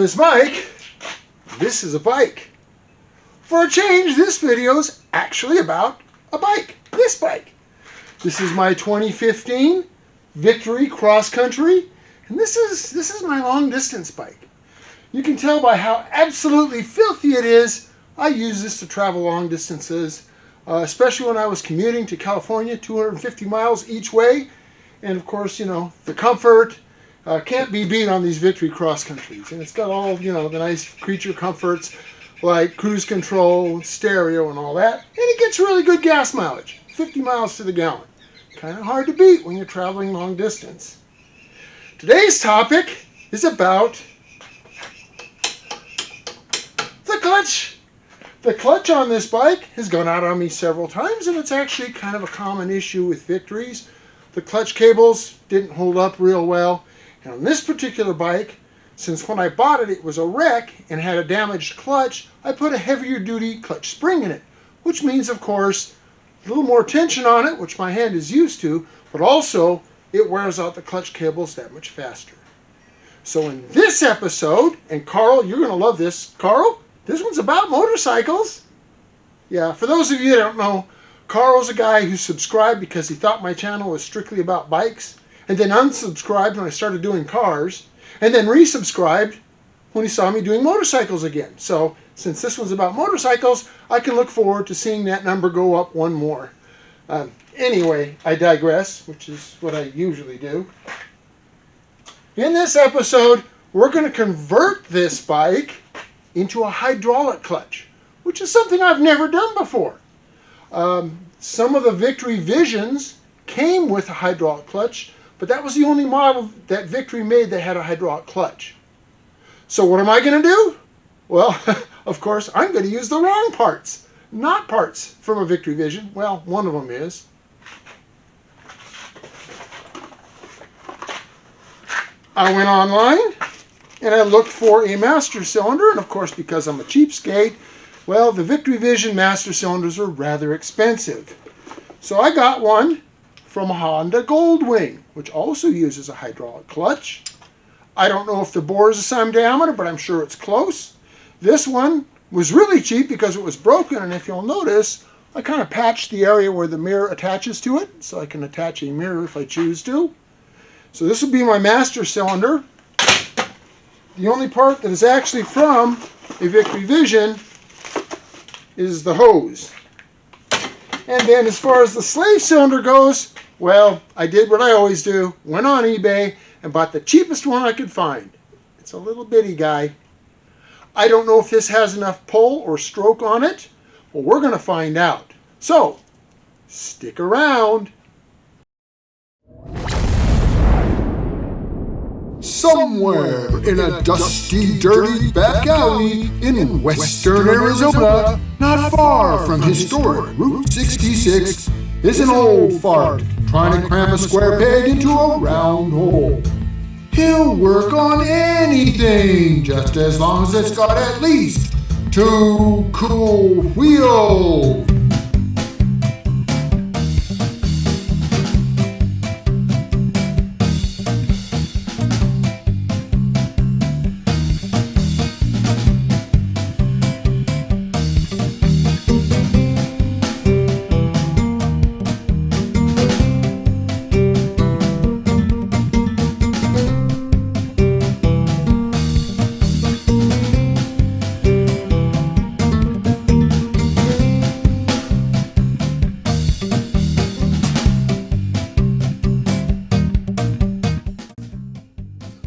this bike. This is a bike. For a change, this video is actually about a bike. This bike. This is my 2015 Victory Cross Country, and this is my long distance bike. You can tell by how absolutely filthy it is. I use this to travel long distances, especially when I was commuting to California, 250 miles each way. And of course, you know, the comfort can't be beat on these Victory Cross Countries. And it's got all, you know, the nice creature comforts like cruise control, stereo, and all that. And it gets really good gas mileage, 50 miles to the gallon. Kind of hard to beat when you're traveling long distance. Today's topic is about the clutch. The clutch on this bike has gone out on me several times, and it's actually kind of a common issue with Victories. The clutch cables didn't hold up real well. And on this particular bike, since when I bought it, it was a wreck and had a damaged clutch, I put a heavier duty clutch spring in it, which means, of course, a little more tension on it, which my hand is used to, but also it wears out the clutch cables that much faster. So in this episode, and Carl, you're going to love this. Carl, this one's about motorcycles. Yeah, for those of you that don't know, Carl's a guy who subscribed because he thought my channel was strictly about bikes, and then unsubscribed when I started doing cars, and then resubscribed when he saw me doing motorcycles again. So since this one's about motorcycles, I can look forward to seeing that number go up one more. Anyway, I digress, which is what I usually do. In this episode, we're going to convert this bike into a hydraulic clutch, which is something I've never done before. Some of the Victory Visions came with a hydraulic clutch, but that was the only model that Victory made that had a hydraulic clutch. So what am I going to do? Well, of course, I'm going to use the wrong parts. Not parts from a Victory Vision. Well, one of them is. I went online and I looked for a master cylinder, and of course, because I'm a cheapskate, well, the Victory Vision master cylinders are rather expensive. So I got one from Honda Goldwing, which also uses a hydraulic clutch. I don't know if the bore is the same diameter, but I'm sure it's close. This one was really cheap because it was broken, and if you'll notice, I kind of patched the area where the mirror attaches to it, so I can attach a mirror if I choose to. So this will be my master cylinder. The only part that is actually from a Victory Vision is the hose. And then as far as the slave cylinder goes, well, I did what I always do, went on eBay and bought the cheapest one I could find. It's a little bitty guy. I don't know if this has enough pull or stroke on it. Well, we're going to find out. So, stick around. Somewhere in a dusty, dirty back alley in western Arizona, not far from historic Route 66, is an old fart trying to cram a square peg into a round hole. He'll work on anything, just as long as it's got at least 2 cool wheels.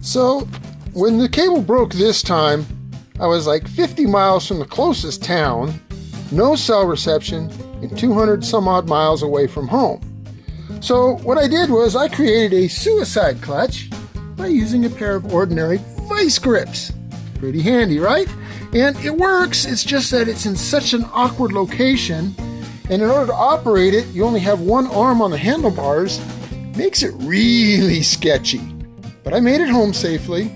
So, when the cable broke this time, I was like 50 miles from the closest town, no cell reception, and 200 some odd miles away from home. So what I did was I created a suicide clutch by using a pair of ordinary Vise Grips. Pretty handy, right? And it works, it's just that it's in such an awkward location, and in order to operate it, you only have one arm on the handlebars. Makes it really sketchy. But I made it home safely,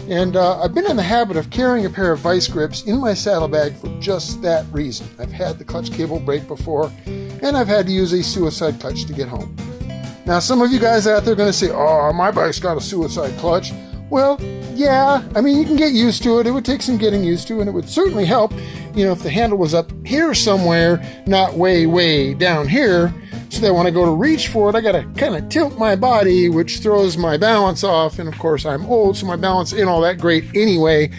and I've been in the habit of carrying a pair of Vise Grips in my saddlebag for just that reason. I've had the clutch cable break before, and I've had to use a suicide clutch to get home. Now, some of you guys out there are going to say, oh, my bike's got a suicide clutch. Well, Yeah, I mean, you can get used to it. It would take some getting used to, and it would certainly help, if the handle was up here somewhere, not way, way down here, so that when I go to reach for it, I got to kind of tilt my body, which throws my balance off, and of course, I'm old, so my balance ain't all that great anyway.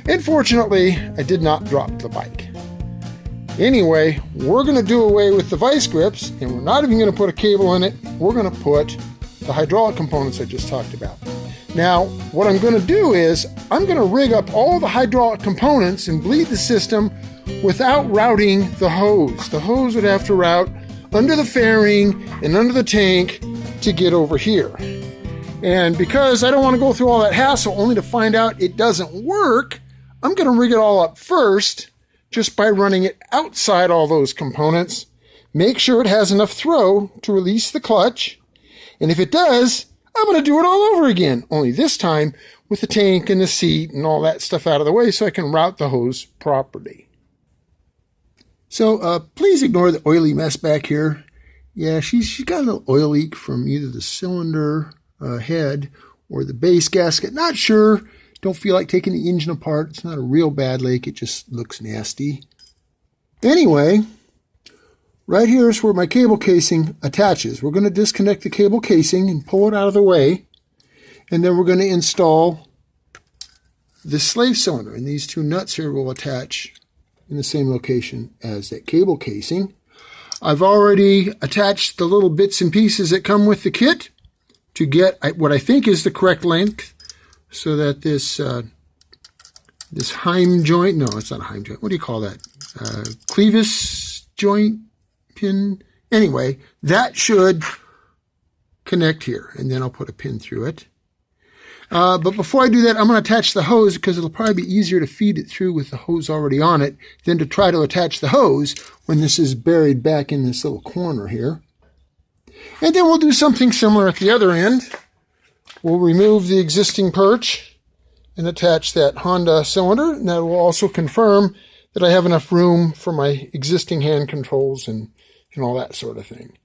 And fortunately, I did not drop the bike. Anyway, we're going to do away with the Vise Grips, and we're not even going to put a cable in it. We're going to put the hydraulic components I just talked about. Now, what I'm going to do is I'm going to rig up all the hydraulic components and bleed the system without routing the hose. The hose would have to route under the fairing and under the tank to get over here. And because I don't want to go through all that hassle only to find out it doesn't work, I'm going to rig it all up first just by running it outside all those components. Make sure it has enough throw to release the clutch. And if it does, I'm going to do it all over again, only this time with the tank and the seat and all that stuff out of the way so I can route the hose properly. So please ignore the oily mess back here. Yeah, she's got a little oil leak from either the cylinder head or the base gasket. Not sure. Don't feel like taking the engine apart. It's not a real bad leak. It just looks nasty. Anyway, right here is where my cable casing attaches. We're going to disconnect the cable casing and pull it out of the way. And then we're going to install the slave cylinder. And these two nuts here will attach in the same location as that cable casing. I've already attached the little bits and pieces that come with the kit to get what I think is the correct length so that this Heim joint, no, it's not a Heim joint. What do you call that? Clevis joint pin. Anyway, that should connect here, and then I'll put a pin through it. But before I do that, I'm going to attach the hose because it'll probably be easier to feed it through with the hose already on it than to try to attach the hose when this is buried back in this little corner here. And then we'll do something similar at the other end. We'll remove the existing perch and attach that Honda cylinder, and that will also confirm that I have enough room for my existing hand controls and all that sort of thing.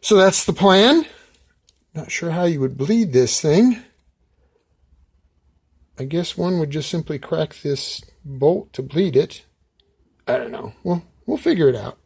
So that's the plan. Not sure how you would bleed this thing. I guess one would just simply crack this bolt to bleed it. I don't know. We'll figure it out.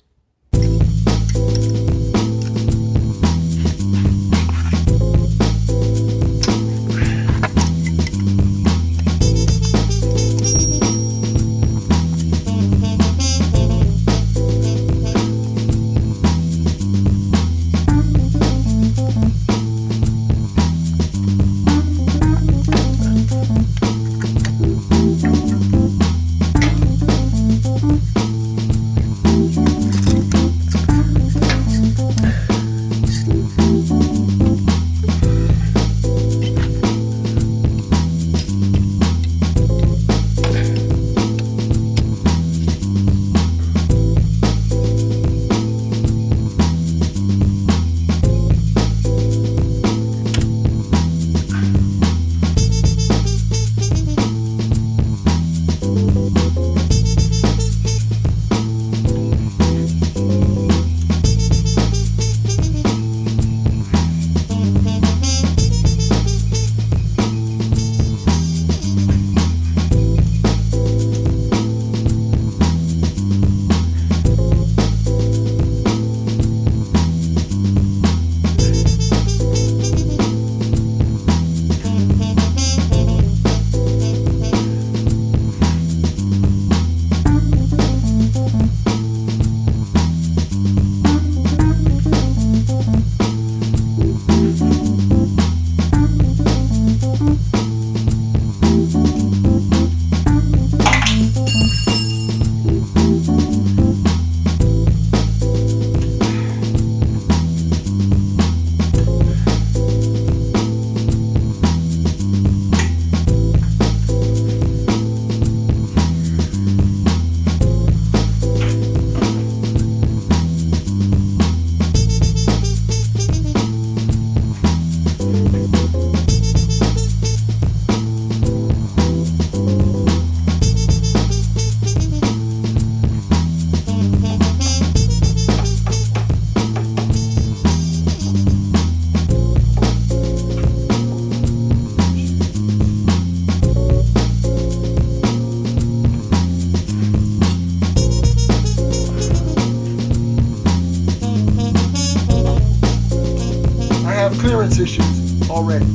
clearance issues already.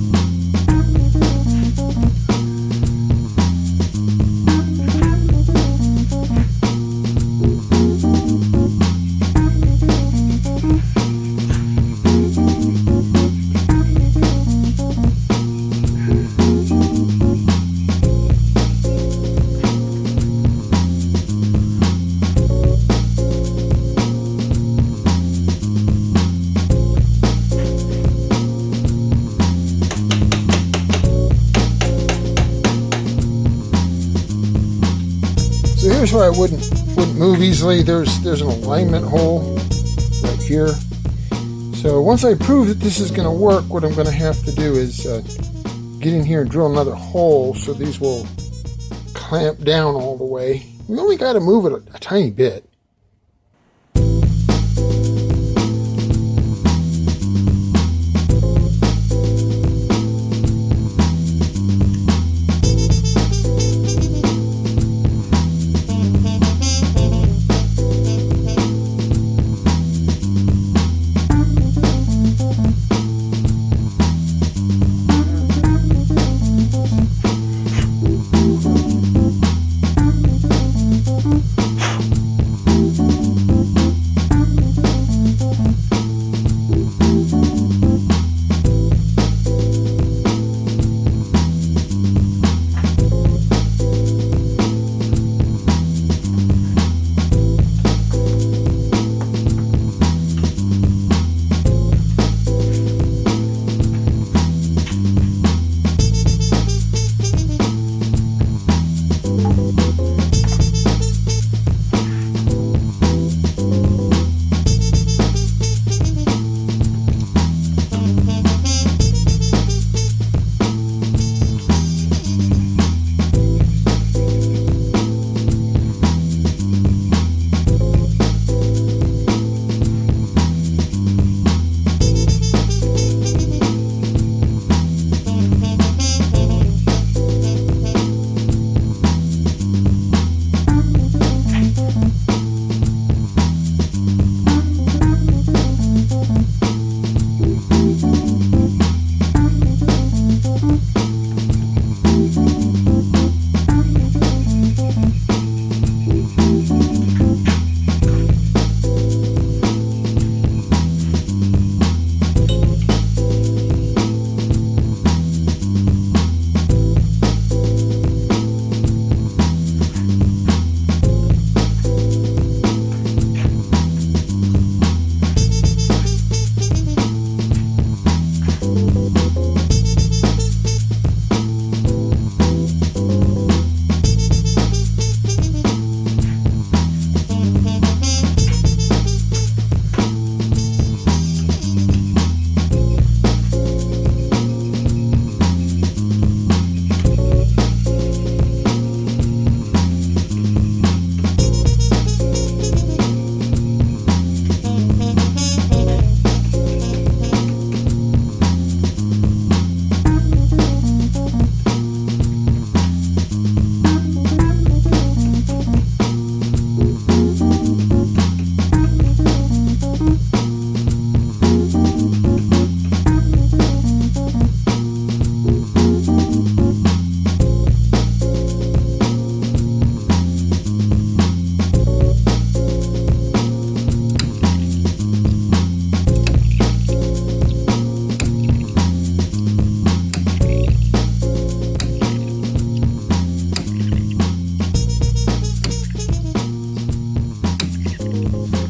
So here's where I wouldn't move easily. There's an alignment hole right here. So once I prove that this is going to work, what I'm going to have to do is get in here and drill another hole so these will clamp down all the way. We only got to move it a tiny bit.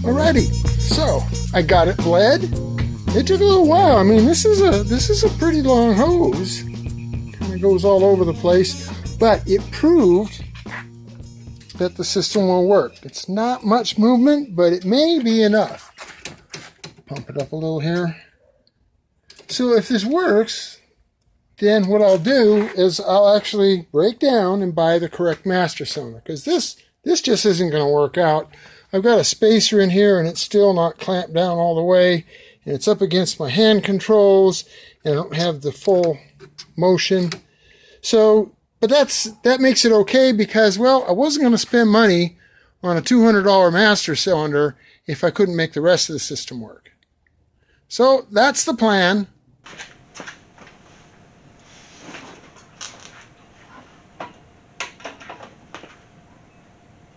Alrighty, so I got it bled. It took a little while. I mean, this is a pretty long hose. Kind of goes all over the place, but it proved that the system will work. It's not much movement, but it may be enough. Pump it up a little here. So if this works, then what I'll do is I'll actually break down and buy the correct master cylinder, because this just isn't going to work out. I've got a spacer in here and it's still not clamped down all the way, and it's up against my hand controls and I don't have the full motion. So, but that makes it okay, because, well, I wasn't going to spend money on a $200 master cylinder if I couldn't make the rest of the system work. So that's the plan.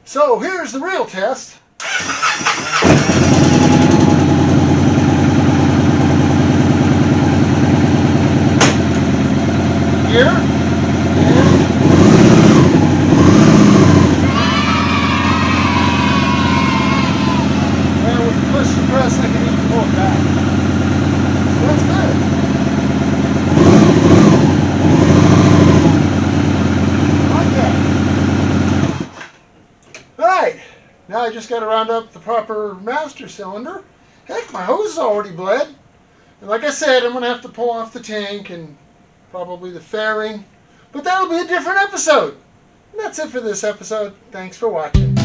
So here's the real test. Here. And with the push and press, I can even pull it back. So that's good. I like that. Alright, now I just got to round up the proper master cylinder. Heck, my hose is already bled. And like I said, I'm going to have to pull off the tank and probably the fairing. But that'll be a different episode. And that's it for this episode. Thanks for watching.